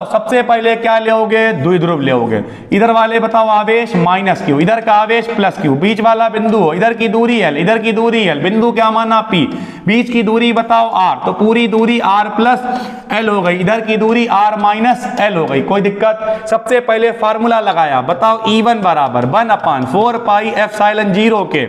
सबसे पहले क्या लोगे, द्विध्रुव लोगे। इधर वाले बताओ आवेश माइनस क्यू, इधर का आवेश प्लस क्यू, बीच वाला बिंदु हो, इधर की दूरी एल, इधर की दूरी एल, बिंदु क्या माना पी, बीच की दूरी बताओ आर, तो पूरी दूरी आर प्लस एल हो गई, इधर की दूरी आर माइनस एल हो गई। कोई दिक्कत? सबसे पहले फार्मूला लगाया, बताओ E1 बराबर 1/4 पाई एप्सिलॉन 0 के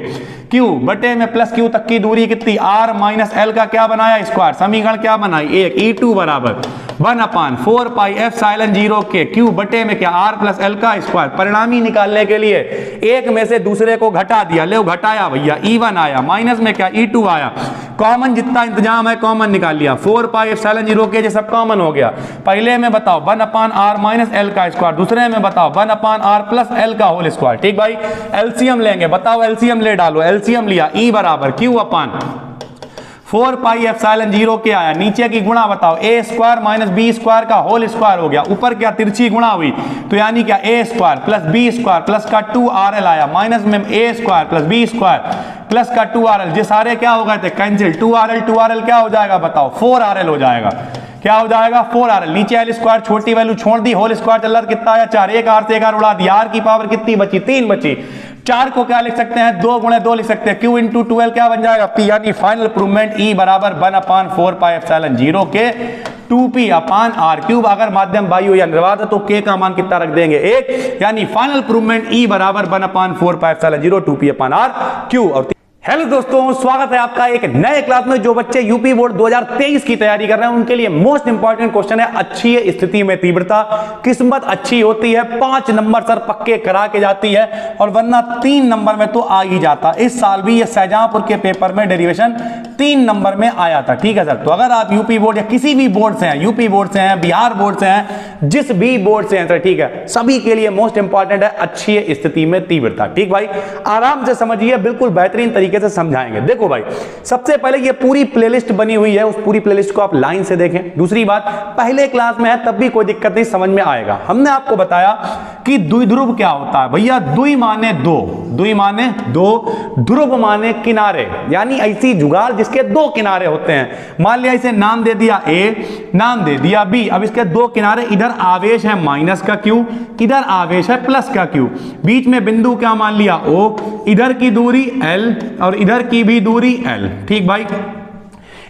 क्यू बटे में प्लस क्यू तक की दूरी कितनी, आर माइनस एल का क्या बनाया स्क्वायर, समीकरण क्या बनाई एक। E2 बराबर 1/4 पाई एप्सिलॉन 0 के क्यू बटे में क्या, आर प्लस एल का स्क्वायर। परिणामी निकालने के लिए एक में से दूसरे को घटा दिया, ले घटाया भैया, E1 आया, माइनस में क्या E2 आया, कॉमन जितना इंतजाम है कॉमन निकाल लिया, 4 पाई एप्सिलॉन 0 के ये सब कॉमन हो गया। पहले में बताओ 1/r माइनस एल का स्क्वायर, दूसरे में बताओ 1/r प्लस एल का होल स्क्वायर। ठीक भाई, एलसीएम लेंगे, बताओ एलसीएम ले डालो, एलसीएम लिया, E बराबर Q अपान 4 पाई एप्सिलॉन 0 के आया, नीचे की गुणा बताओ ए स्क्वायर माइनस बी स्क्वायर का होल स्क्वायर हो गया, ऊपर क्या तिरछी गुणा हुई तो यानी क्या A square plus B square plus का 2RL आया, माइनस में A square plus B square plus का 2RL, ये सारे क्या हो गए थे कैंसिल, 2RL क्या हो जाएगा बताओ 4RL हो जाएगा, क्या हो जाएगा 4RL, नीचे एल स्क्वायर छोटी वैल्यू छोड़ दी, होल स्क्वायर चल रहा कितना आया 4, एक आर से एक आर उड़ा दिया, आर की पावर कितनी बची 3 बची, 4 को क्या लिख सकते हैं 2 गुणे 2 लिख सकते हैं, Q इंटू 2L क्या बन जाएगा P, यानी फाइनल प्रूवमेंट E बराबर 1/4 पाई एप्सिलॉन 0 के 2P अपान R क्यूब। अगर माध्यम बाई हो या निर्वात तो K का मान कितना रख देंगे 1, यानी फाइनल प्रूवमेंट E बराबर 1/4 पाई एप्सिलॉन 0 2P अपान R क्यूब। और हेलो दोस्तों, स्वागत है आपका एक नए क्लास में। जो बच्चे यूपी बोर्ड 2023 की तैयारी कर रहे हैं उनके लिए मोस्ट इंपॉर्टेंट क्वेश्चन है अच्छी स्थिति में तीव्रता। किस्मत अच्छी होती है 5 नंबर सर पक्के करा के जाती है, और वरना 3 नंबर में तो आ ही जाता। इस साल भी ये शाहजहांपुर के पेपर में डेरिवेशन 3 नंबर में आया था। ठीक है सर, तो अगर आप यूपी बोर्ड या किसी भी बोर्ड से हैं, यूपी बोर्ड से हैं, बिहार बोर्ड से हैं, जिस भी बोर्ड से हैं सर, ठीक है, सभी के लिए मोस्ट इंपॉर्टेंट है अच्छी स्थिति में तीव्रता। ठीक भाई, आराम से समझिए, बिल्कुल बेहतरीन तरीके से समझाएंगे। देखो भाई, सबसे पहले ये पूरी प्लेलिस्ट बनी हुई है, उस पूरी प्लेलिस्ट को आप लाइन से देखें। दूसरी बात, पहले क्लास में है तब भी कोई दिक्कत नहीं, समझ में आएगा। हमने आपको बताया कि द्विध्रुव क्या होता है भैया, द्वि माने दो, द्वि माने दो, ध्रुव माने किनारे, यानी ऐसी जुगाड़ जिसके 2 किनारे होते हैं। मान लिया इसे नाम दे दिया A, नाम दे दिया B, अब इसके 2 किनारे, इधर आवेश है माइनस का Q, इधर आवेश है प्लस का Q, बीच में बिंदु क्या मान लिया O, इधर की दूरी L और इधर की भी दूरी L। ठीक भाई,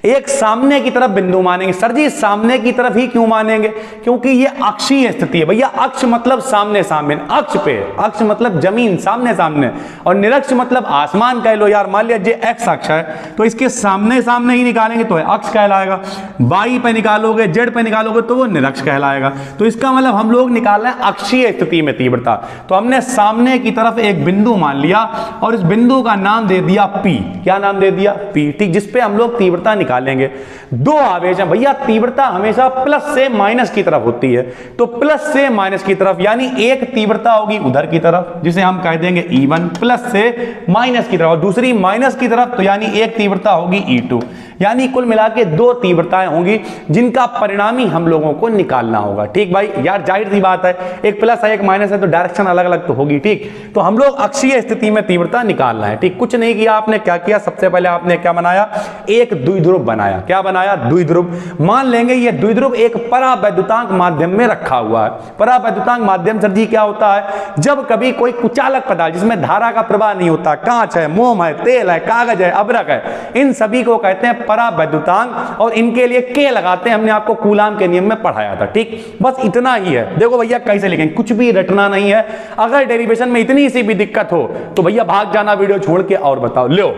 एक सामने की तरफ बिंदु मानेंगे। सर जी सामने की तरफ ही क्यों मानेंगे, क्योंकि ये अक्षीय स्थिति है भैया। अक्ष मतलब सामने सामने, अक्ष पे, अक्ष मतलब जमीन सामने सामने, और निरक्ष मतलब आसमान कह लो यार। मान लिया ये एक्स अक्ष है तो इसके सामने सामने ही निकालेंगे तो अक्ष कहलाएगा, वाई पे निकालोगे, जेड पे निकालोगे तो वो निरक्ष कहलाएगा। तो इसका मतलब हम लोग निकाल रहे हैं अक्षीय स्थिति में तीव्रता। तो हमने सामने की तरफ एक बिंदु मान लिया और इस बिंदु का नाम दे दिया P। क्या नाम दे दिया P, ठीक, जिसपे हम लोग तीव्रता निकालेंगे। 2 आवेश हैं भैया, तीव्रता हमेशा प्लस से माइनस की तरफ होती है, तो प्लस से माइनस की तरफ, यानी एक तीव्रता होगी उधर की तरफ जिसे हम कह देंगे E1, प्लस से माइनस की तरफ, और दूसरी माइनस की तरफ, तो यानी एक तीव्रता होगी E2। यानी कुल मिला के 2 तीव्रताएं होंगी जिनका परिणामी हम लोगों को निकालना होगा। ठीक भाई, यार जाहिर सी बात है, एक प्लस है एक माइनस है तो डायरेक्शन अलग अलग तो होगी। ठीक, तो हम लोग अक्षीय स्थिति में तीव्रता निकालना है। ठीक, कुछ नहीं किया आपने, क्या किया, सबसे पहले आपने क्या बनाया, एक द्विध्रुव बनाया। क्या बनाया, द्विध्रुव। मान लेंगे ये द्विध्रुव एक परावैद्युतांक माध्यम में रखा हुआ है। परावैद्युतांक माध्यम सर जी क्या होता है, जब कभी कोई कुचालक पदार्थ जिसमें धारा का प्रवाह नहीं होता, कांच है, मोम है, तेल है, कागज है, अभ्रक है, इन सभी को कहते हैं परावैद्युतांक, और इनके लिए के लगाते हैं। हमने आपको कूलाम के नियम में पढ़ाया था। ठीक, बस इतना ही है। देखो भैया कैसे लिखेंगे, कुछ भी रटना नहीं है। अगर डेरिवेशन में इतनी सी भी दिक्कत हो तो भैया भाग जाना वीडियो छोड़ के और बताओ। लो,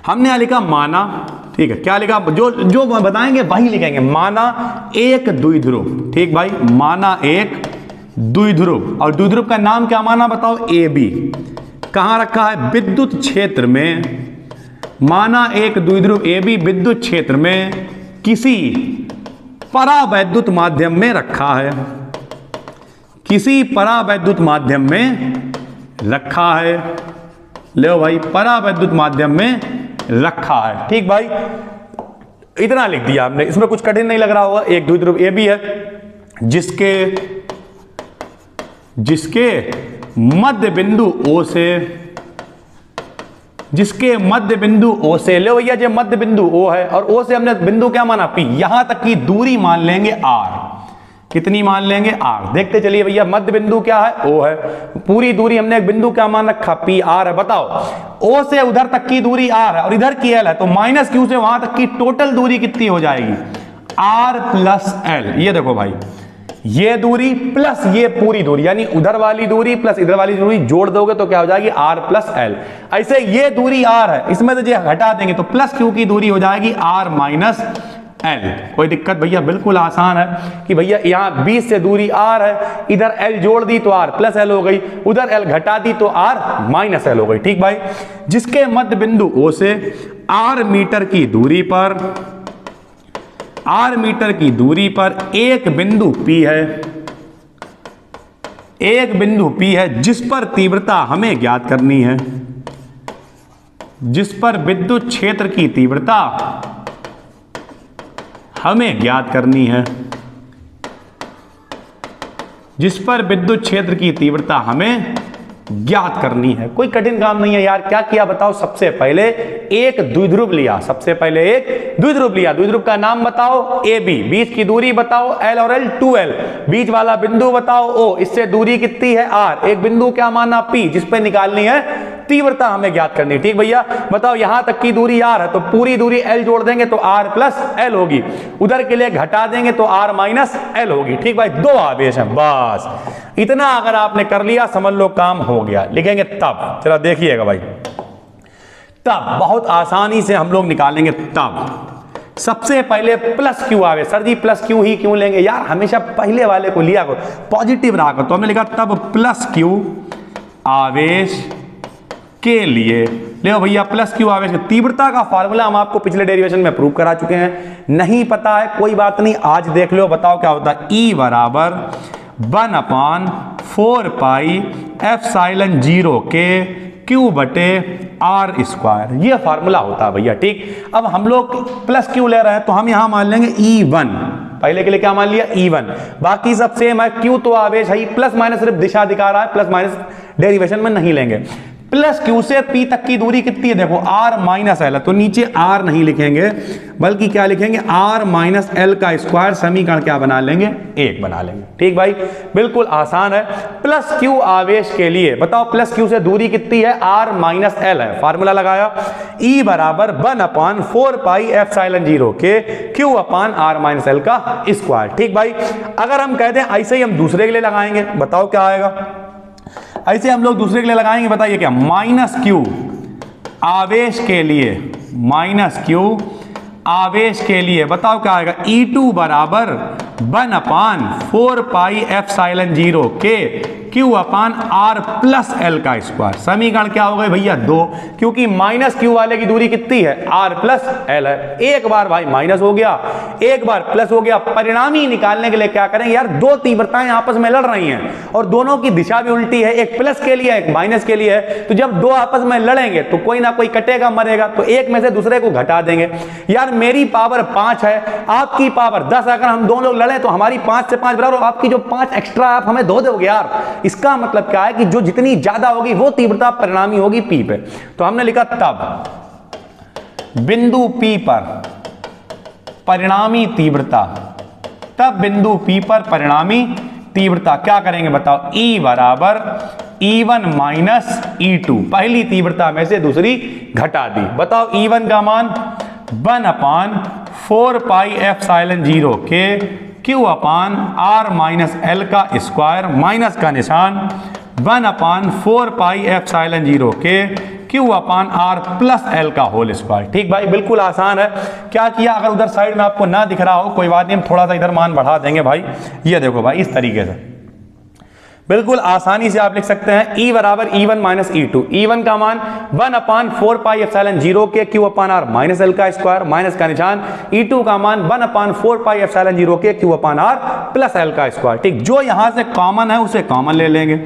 हमने लिखा माना, ठीक है, क्या लिखा, जो जो बताएंगे वही लिखेंगे। माना एक द्विध्रुव। ठीक भाई, माना एक द्विध्रुव, और द्विध्रुव का नाम क्या माना बताओ, AB। कहां रखा है, विद्युत क्षेत्र में। माना एक द्विध्रुव AB विद्युत क्षेत्र में किसी परावैद्युत माध्यम में रखा है, किसी परावैद्युत माध्यम में रखा है। ले भाई, परावैद्युत माध्यम में रखा है। ठीक भाई, इतना लिख दिया हमने, इसमें कुछ कठिन नहीं लग रहा होगा। एक द्विध्रुव AB है जिसके मध्य बिंदु O से, जिसके मध्य बिंदु O से, ले भैया जो मध्य बिंदु O है और O से हमने बिंदु क्या माना P, यहां तक की दूरी मान लेंगे R। कितनी मान लेंगे r। देखते चलिए भैया, मध्य बिंदु क्या है, o है। पूरी दूरी हमने एक बिंदु क्या मान रखा, p r है। बताओ o से उधर तक की दूरी r है और इधर की l है, तो माइनस q से वहां तक की टोटल दूरी कितनी हो जाएगी, r प्लस l। ये देखो भाई, ये दूरी प्लस ये पूरी दूरी, यानी उधर वाली दूरी प्लस इधर वाली दूरी जोड़ दोगे तो क्या हो जाएगी, r प्लस l। ऐसे ये दूरी r है, इसमें से जो घटा देंगे तो प्लस q की दूरी हो जाएगी r माइनस l। कोई दिक्कत भैया, बिल्कुल आसान है कि भैया यहाँ 20 से दूरी r है, इधर l जोड़ दी तो r प्लस l हो गई, उधर l घटा दी तो r माइनस l हो गई। ठीक भाई, जिसके मध्य बिंदु o से r मीटर की दूरी पर, r मीटर की दूरी पर एक बिंदु p है, एक बिंदु p है जिस पर तीव्रता हमें ज्ञात करनी है, जिस पर विद्युत क्षेत्र की तीव्रता हमें ज्ञात करनी है, जिस पर विद्युत क्षेत्र की तीव्रता हमें ज्ञात करनी है। कोई कठिन काम नहीं है यार। क्या किया बताओ, सबसे पहले एक द्विध्रुव लिया, सबसे पहले एक द्विध्रुव लिया। द्विध्रुव का नाम बताओ, ए बी, बीच की दूरी बताओ एल और एल 2l, बीच वाला बिंदु बताओ ओ, इससे दूरी कितनी है r, एक बिंदु क्या माना p, जिस पे निकालनी है तीव्रता हमें ज्ञात करनी। ठीक भैया, बताओ यहां तक की दूरी r है तो पूरी दूरी l जोड़ देंगे तो r प्लस l होगी, उधर के लिए घटा देंगे तो r माइनस l होगी। ठीक भाई, दो आवेश हैं, बस इतना अगर आपने कर लिया समझ लो काम हो गया। लिखेंगे तब, चलो देखिएगा भाई, तब बहुत आसानी से हम लोग निकालेंगे। तब सबसे पहले प्लस क्यू आवेश, सर जी प्लस क्यू ही क्यों लेंगे यार, हमेशा पहले वाले को लिया करो, पॉजिटिव रहा करो। तो हमने लिखा तब प्लस क्यू आवेश के लिए, ले भैया प्लस क्यू आवेश की तीव्रता का फार्मूला हम आपको पिछले डेरिवेशन में प्रूव करा चुके हैं, नहीं पता है कोई बात नहीं, आज देख लो। बताओ क्या होता है, E बराबर 1/4 पाई एप्सिलॉन 0 के क्यू बटे r स्क्वायर, ये फार्मूला होता है भैया। ठीक, अब हम लोग प्लस क्यू ले रहे हैं तो हम यहां मान लेंगे E1, पहले के लिए क्या मान लिया E1, बाकी सब सेम है। क्यू तो आवेश है, प्लस माइनस सिर्फ दिशा दिखा रहा है, प्लस माइनस डेरिवेशन में नहीं लेंगे। प्लस क्यू से p तक की दूरी कितनी है, देखो r माइनस एल, तो नीचे r नहीं लिखेंगे बल्कि क्या लिखेंगे, r माइनस एल का स्क्वायर, समीकरण क्या बना लेंगे, 1 बना लेंगे। ठीक भाई, बिल्कुल आसान है। प्लस क्यू आवेश के लिए बताओ प्लस क्यू से दूरी कितनी है, r माइनस एल है, फार्मूला लगाया E बराबर 1/4 पाई एप्सिलॉन 0 के क्यू अपान r माइनस एल का स्क्वायर। ठीक भाई, अगर हम कहते हैं ऐसे ही हम दूसरे के लिए लगाएंगे, बताओ क्या आएगा, ऐसे हम लोग दूसरे के लिए लगाएंगे, बताइए क्या, माइनस क्यू आवेश के लिए, माइनस क्यू आवेश के लिए बताओ क्या आएगा, E2 बराबर 1/4 पाई एप्सिलॉन 0 के क्यू अपान r प्लस एल का स्क्वायर। समीकरण क्या हो गए भैया, 2, क्योंकि माइनस क्यू वाले की दूरी कितनी है, r प्लस एल है। एक बार भाई माइनस हो गया, एक बार प्लस हो गया। परिणामी निकालने के लिए क्या करेंगे यार, दो तीव्रताएं आपस में लड़ रही हैं और दोनों की दिशा भी उल्टी है, एक प्लस के लिए एक माइनस के लिए है, तो जब दो आपस में लड़ेंगे तो कोई ना कोई कटेगा मरेगा, तो एक में से दूसरे को घटा देंगे। यार मेरी पावर 5 है, आपकी पावर 10, अगर हम दोनों लोग लड़े तो हमारी 5 से 5 बराबर, आपकी जो 5 एक्स्ट्रा आप हमें दो दोगे यार। इसका मतलब क्या है कि जो जितनी ज्यादा होगी वो तीव्रता परिणामी होगी P पे। तो हमने लिखा तब बिंदु P पर परिणामी तीव्रता, तब बिंदु P पर परिणामी तीव्रता क्या करेंगे बताओ, E बराबर E1 माइनस E2, पहली तीव्रता में से दूसरी घटा दी। बताओ E1 का मान 1/4 पाई एप्सिलॉन 0 के क्यू अपान r माइनस एल का स्क्वायर, माइनस का निशान 1/4 पाई एप्सिलॉन 0 के क्यू अपान r प्लस एल का होल स्क्वायर। ठीक भाई, बिल्कुल आसान है। क्या किया, अगर उधर साइड में आपको ना दिख रहा हो कोई बात नहीं, हम थोड़ा सा इधर मान बढ़ा देंगे भाई। ये देखो भाई, इस तरीके से बिल्कुल आसानी से आप लिख सकते हैं E बराबर E1 माइनस E2। E1 का मान 1/4 पाई एप्सिलॉन 0 के क्यू अपान r माइनस एल का स्क्वायर, माइनस का निशान, E2 का मान 1/4 पाई एप्सिलॉन 0 के क्यू अपान r प्लस एल का स्क्वायर। ठीक, जो यहां से कॉमन है उसे कॉमन ले लेंगे,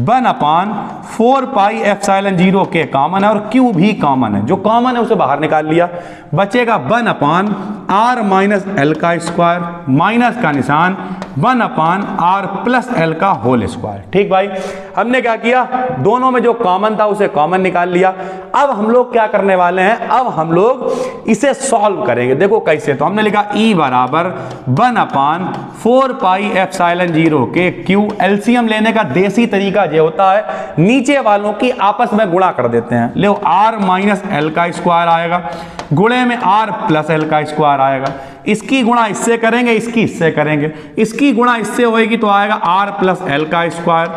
1/4 पाई एप्सिलॉन 0 के कॉमन है और क्यू भी कॉमन है, जो कॉमन है उसे बाहर निकाल लिया, बचेगा 1/r आर माइनस एल का स्क्वायर, माइनस का निशान 1/r प्लस एल का होल स्क्वायर। ठीक भाई, हमने क्या किया, दोनों में जो कॉमन था उसे कॉमन निकाल लिया। अब हम लोग क्या करने वाले हैं, अब हम लोग इसे सॉल्व करेंगे। देखो कैसे, तो हमने लिखा E बराबर 1/4πε0 के क्यू। एलसीएम लेने का देसी तरीका ये होता है, नीचे वालों की आपस में गुणा कर देते हैं। लो r माइनस एल का स्क्वायर आएगा, गुणे में r प्लस एल का स्क्वायर आएगा। इसकी गुणा इससे करेंगे, इसकी इससे करेंगे, इसकी गुणा इससे होएगी तो आएगा r प्लस एल का स्क्वायर,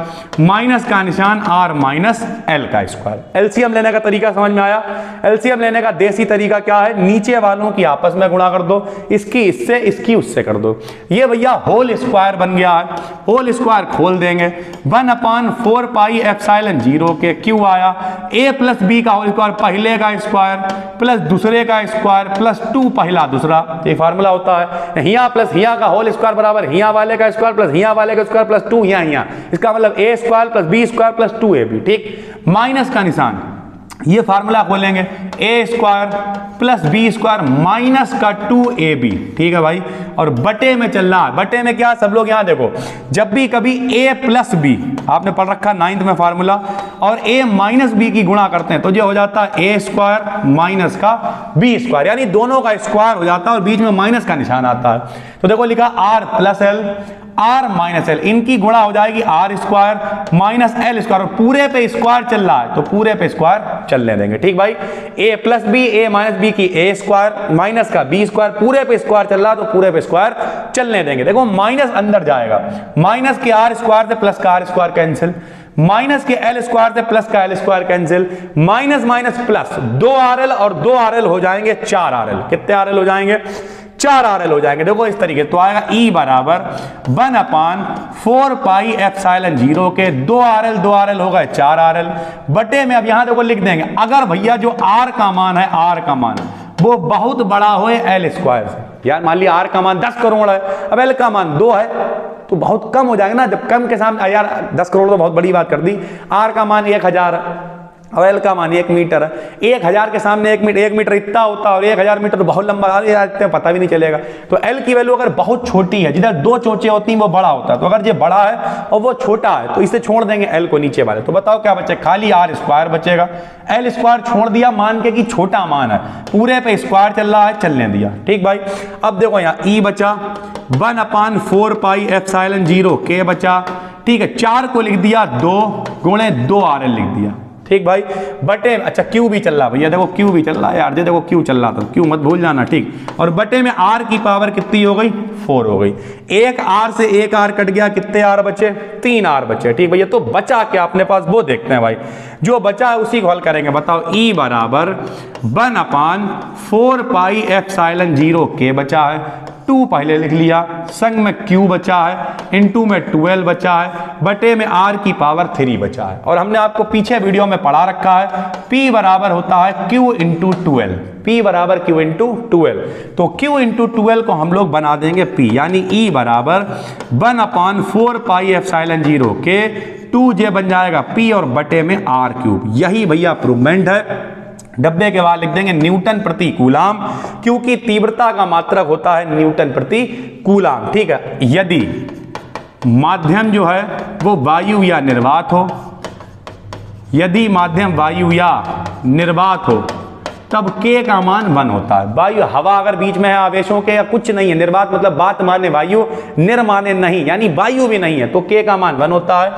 माइनस का निशान r माइनस एल का स्क्वायर। एलसीएम लेने का तरीका समझ में आया। एलसीएम लेने का देसी तरीका क्या है, नीचे वालों की आपस में गुणा कर दो, इसकी इससे, इसकी उससे कर दो। ये भैया होल स्क्वायर बन गया है, होल स्क्वायर खोल देंगे, 1/4πε0 के क्यू आया, a प्लस बी का होल स्क्वायर पहले का स्क्वायर प्लस दूसरे का स्क्वायर प्लस 2 पहला दूसरा, ये फार्मूला होता है। हिया प्लस हिया का होल स्क्वायर बराबर हिया वाले का स्क्वायर प्लस हिया वाले का स्क्वायर प्लस 2 हिया, इसका मतलब a square plus b square plus 2ab। ठीक, माइनस का निशान, ये फार्मूला खोलेंगे, a square plus B square minus का 2ab। ठीक है भाई, और बटे में चल रहा है, बटे में क्या, सब लोग यहां देखो, जब भी कभी a प्लस बी, आपने पढ़ रखा 9th में फार्मूला, और a माइनस बी की गुणा करते हैं तो ये हो जाता है a स्क्वायर माइनस का b स्क्वायर, यानी दोनों का स्क्वायर हो जाता है और बीच में माइनस का निशान आता है। तो देखो लिखा r plus L, r minus L, इनकी गुणा हो जाएगी r square minus L square, और पूरे पे स्क्वायर चल रहा है तो पूरे पे स्क्वायर चलने देंगे। ठीक भाई, a plus B, a minus B की a स्क्वायर माइनस का b स्क्वायर, पूरे पे स्क्वायर चल रहा है तो पूरे पे स्क्वायर चलने देंगे। देखो माइनस अंदर जाएगा, माइनस के r स्क्वायर से प्लस का r स्क्वायर कैंसिल, माइनस के एल स्क्वायर से प्लस का L square cancel, minus minus plus 2rl और 2rl हो जाएंगे 4rl। कितने rl हो जाएंगे, 4rl हो जाएंगे। देखो इस तरीके तो आएगा E बराबर 1/4πε0 के 2rl हो गए 4rl, बटे में अब यहां देखो लिख देंगे, अगर भैया जो r का मान है, r का मान वो बहुत बड़ा हो एल स्क्वायर से, यार मान लिया r का मान 10 करोड़ है, अब l का मान 2 है तो बहुत कम हो जाएगा ना, जब कम के सामने, यार 10 करोड़ तो बहुत बड़ी बात कर दी, r का मान 1000 है और एल का मान 1 मीटर है, 1000 के सामने 1 मीटर इतना होता है और 1000 मीटर तो बहुत लंबा, पता भी नहीं चलेगा। तो एल की वैल्यू अगर बहुत छोटी है, जिधर 2 चोंचे होती हैं वो बड़ा होता है, तो अगर ये बड़ा है और वो छोटा है तो इसे छोड़ देंगे एल को नीचे वाले, तो बताओ क्या बचे, खाली r स्क्वायर बचेगा। एल स्क्वायर छोड़ दिया, मान के कि छोटा मान है, पूरे पे स्क्वायर चल रहा है, चलने दिया। ठीक भाई, अब देखो यहाँ E बचा 1/4πε0 के बचा, ठीक है, 4 को लिख दिया 2 गुणे 2rl लिख दिया। ठीक भाई, बटे, अच्छा क्यू भी चल रहा भैया, देखो क्यू भी चल रहा है यार, देखो क्यू चल रहा था, क्यू मत भूल जाना। ठीक, और बटे में r की पावर कितनी हो गई, 4 हो गई, एक r से एक r कट गया, कितने r बचे, 3r बचे। ठीक भैया, तो बचा क्या अपने पास वो देखते हैं भाई, जो बचा है उसी को हल करेंगे। बताओ E बराबर 1/4πε0 के बचा है, 2 पहले लिख लिया, संग में q बचा है, इनटू में 12 बचा है, बटे में r की पावर 3 बचा है। और हमने आपको पीछे वीडियो में पढ़ा रखा है, p बराबर होता है q इंटू 12, p बराबर q इंटू 12, तो q इंटू 12 को हम लोग बना देंगे p, यानी E बराबर 1/4πε0 के 2j बन जाएगा p और बटे में r³। यही भैया प्रूवमेंट है। डब्बे के बाद लिख देंगे न्यूटन प्रति कूलाम, क्योंकि तीव्रता का मात्रक होता है न्यूटन प्रति कूलाम। ठीक है, यदि माध्यम जो है वो वायु या निर्वात हो, यदि माध्यम वायु या निर्वात हो तब k का मान 1 होता है। वायु, हवा अगर बीच में है आवेशों के या कुछ नहीं है, निर्वात मतलब बात माने वायु, निर्माने नहीं, यानी वायु भी नहीं है, तो k का मान 1 होता है,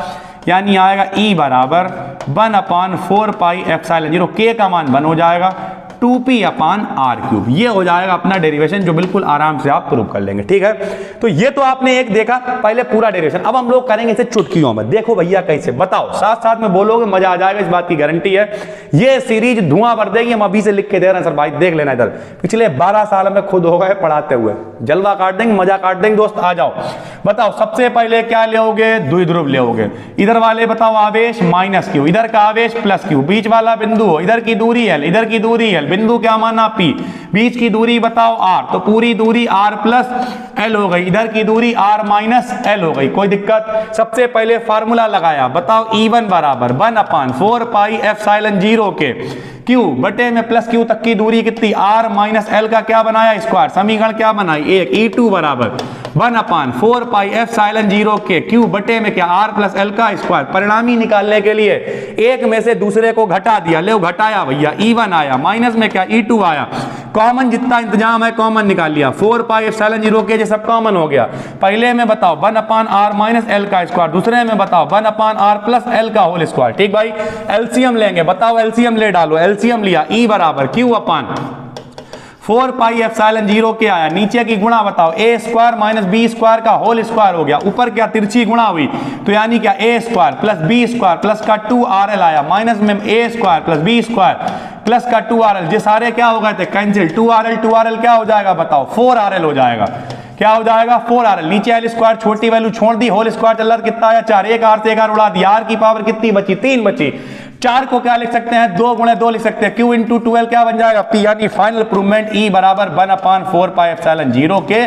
यानी आएगा E बराबर 1/4πε0, k का मान 1 हो जाएगा, 2p/r³। ये हो जाएगा अपना डेरिवेशन, जो बिल्कुल आराम से आप प्रूव कर लेंगे। ठीक है, तो ये तो आपने एक देखा पहले पूरा डेरिवेशन। अब हम लोग करेंगे इसे चुटकियों में। देखो भैया कैसे, बताओ, साथ साथ में बोलोगे, मजा आ जाएगा, इस बात की गारंटी है। ये सीरीज धुआं भर देगी, हम अभी से लिख के दे रहे हैं सर भाई, देख लेना इधर, पिछले 12 साल में खुद हो गए पढ़ाते हुए, जलवा काट देंगे, मजा काट देंगे। दोस्त आ जाओ, बताओ सबसे पहले क्या लेओगे, द्विध्रुव लेओगे। इधर वाले बताओ आवेश माइनस q, इधर का आवेश प्लस q, बीच वाला बिंदु हो, इधर की दूरी l, इधर की दूरी l, बिंदु क्या माना P, बीच की दूरी बताओ R, तो पूरी दूरी R प्लस L हो गई, इधर की दूरी R माइनस L हो गई। कोई दिक्कत? सबसे पहले फार्मूला लगाया, बताओ E1 बराबर 1/4 पाई एप्सिलॉन 0 के Q बटे में प्लस Q तक की दूरी कितनी R माइनस L का क्या बनाया स्क्वायर, समीकरण क्या बनाई एक, E2 बराबर 1/4 पाई एप्सिलॉन 0 के Q बटे में क्या R प्लस L का स्क्वायर। परिणामी निकालने के लिए एक में से दूसरे को घटा दिया, ले घटाया भैया, E1 आया, माइनस में क्या E2 आया, कॉमन जितना इंतजाम है कॉमन निकाल लिया, 4 पाई एप्सिलॉन 0 के ये सब कॉमन हो गया। पहले में बताओ 1/r माइनस L का स्क्वायर, दूसरे में बताओ 1/r प्लस L का होल स्क्वायर। ठीक भाई, एलसीएम लेंगे, बताओ एलसीएम ले डालो, एलसीएम लिया, E बराबर Q अपान 4 पाई एप्सिलॉन 0 के आया, नीचे की गुणा बताओ a square minus B square का होल स्क्वायर हो गया, ऊपर क्या तिरछी गुणा हुई, तो यानी क्या a square plus B square plus का 2rl आया, माइनस में a square plus B square plus का 2rl, ये सारे क्या हो गए थे कैंसिल, 2rl क्या हो जाएगा बताओ 4rl हो जाएगा, क्या हो जाएगा 4rl, नीचे l स्क्वायर छोटी वैल्यू छोड़ दी, होल स्क्वायर चल रहा कितना आया 4, एक r से एक r उड़ा दिया, r की पावर कितनी बची 3 बची, 4 को क्या लिख सकते हैं 2 गुणे 2 लिख सकते हैं, Q इंटू 2L क्या बन जाएगा P, यानी फाइनल प्रूवमेंट E बराबर 1/4 पाई एप्सिलॉन 0 के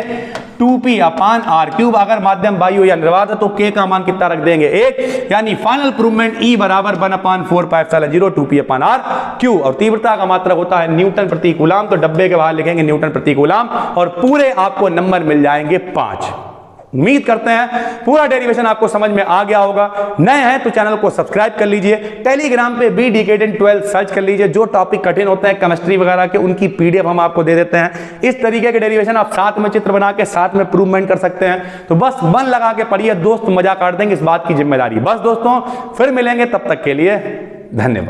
2P अपान R क्यूब। अगर माध्यम बाई हो या निर्वात है तो K का मान कितना रख देंगे 1, यानी फाइनल प्रूवमेंट E बराबर 1/4 पाई एप्सिलॉन 0 2P अपान R क्यूब। और तीव्रता का मात्रक होता है न्यूटन प्रति कूलाम, तो डब्बे के बाहर लिखेंगे न्यूटन प्रति कूलाम और पूरे आपको नंबर मिल जाएंगे 5। उम्मीद करते हैं पूरा डेरिवेशन आपको समझ में आ गया होगा। नए हैं तो चैनल को सब्सक्राइब कर लीजिए, टेलीग्राम पे बी डिकेड 12 सर्च कर लीजिए, जो टॉपिक कठिन होते हैं केमिस्ट्री वगैरह के उनकी पीडीएफ हम आपको दे देते हैं। इस तरीके के डेरिवेशन आप साथ में चित्र बना के साथ में प्रूवमेंट कर सकते हैं। तो बस मन लगा के पढ़िए दोस्त, मजा काट देंगे, इस बात की जिम्मेदारी। बस दोस्तों फिर मिलेंगे, तब तक के लिए धन्यवाद।